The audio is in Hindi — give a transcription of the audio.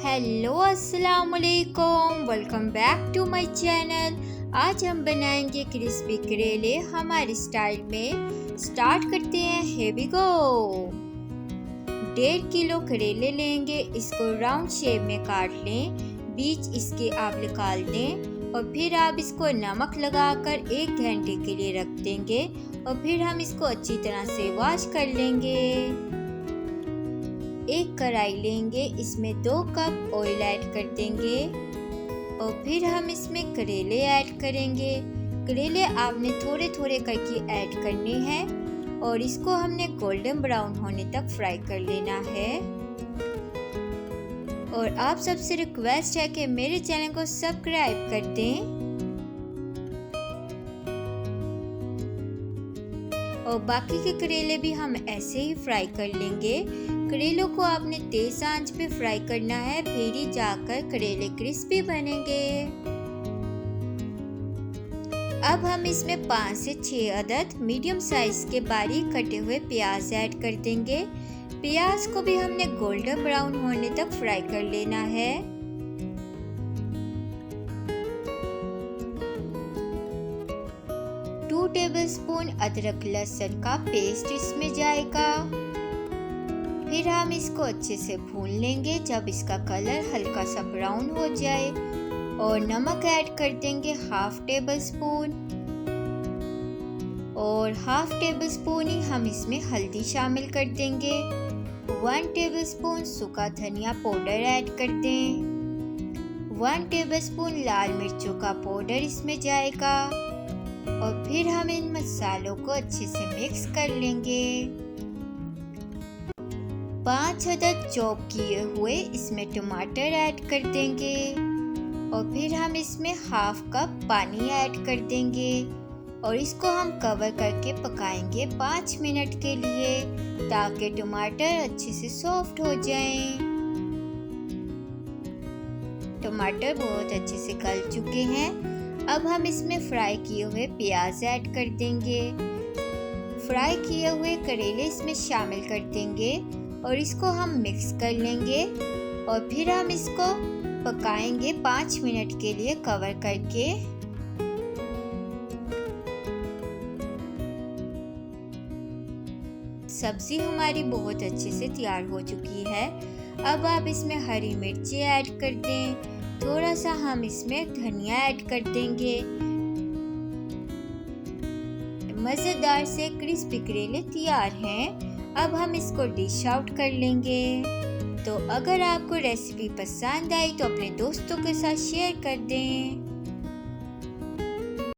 हेलो अस्सलाम वालेकुम, welcome back to my channel. आज हम बनाएंगे क्रिस्पी करेले हमारे स्टाइल में। स्टार्ट करते हैं, हियर वी गो। 1.5 किलो करेले लेंगे, इसको राउंड शेप में काट लें, बीज इसके आप निकाल दें और फिर आप इसको नमक लगाकर 1 घंटे के लिए रख देंगे और फिर हम इसको अच्छी तरह से वॉश कर लेंगे। एक कढ़ाई लेंगे, इसमें 2 कप ऑयल ऐड कर देंगे और फिर हम इसमें करेले ऐड करेंगे। करेले आपने थोड़े थोड़े करके ऐड करने हैं और इसको हमने गोल्डन ब्राउन होने तक फ्राई कर लेना है। और आप सबसे रिक्वेस्ट है कि मेरे चैनल को सब्सक्राइब कर दें और बाकी के करेले भी हम ऐसे ही फ्राई कर लेंगे। करेलों को आपने तेज आंच पे फ्राई करना है, फिर ही जाकर करेले क्रिस्पी बनेंगे। अब हम इसमें 5 से 6 अदद मीडियम साइज के बारीक कटे हुए प्याज ऐड कर देंगे। प्याज को भी हमने गोल्डन ब्राउन होने तक फ्राई कर लेना है। टेबलस्पून अदरक लहसुन का पेस्ट इसमें जाएगा। फिर हम इसको अच्छे से भून लेंगे जब इसका कलर हल्का सा ब्राउन हो जाए। और नमक ऐड कर देंगे 1/2 टेबलस्पून और 1/2 टेबलस्पून ही हम इसमें हल्दी शामिल कर देंगे। 1 टेबलस्पून सूखा धनिया पाउडर ऐड कर दें। 1 टेबलस्पून लाल मिर्चों का पाउडर इसमें जाएगा और फिर हम इन मसालों को अच्छे से मिक्स कर लेंगे। 5 अदद चॉप किए हुए इसमें टमाटर ऐड कर देंगे और फिर हम इसमें 1/2 कप पानी ऐड कर देंगे और इसको हम कवर करके पकाएंगे 5 मिनट के लिए ताकि टमाटर अच्छे से सॉफ्ट हो जाएं। टमाटर बहुत अच्छे से गल चुके हैं। अब हम इसमें फ्राई किए हुए प्याज ऐड कर देंगे। फ्राई किए हुए करेले इसमें शामिल कर देंगे और इसको हम मिक्स कर लेंगे और फिर हम इसको पकाएंगे 5 मिनट के लिए कवर करके। सब्जी हमारी बहुत अच्छे से तैयार हो चुकी है। अब आप इसमें हरी मिर्ची ऐड कर दें, थोड़ा सा हम इसमें धनिया ऐड कर देंगे। मज़ेदार से क्रिस्पी करेले तैयार हैं। अब हम इसको डिश आउट कर लेंगे। तो अगर आपको रेसिपी पसंद आई तो अपने दोस्तों के साथ शेयर कर दें।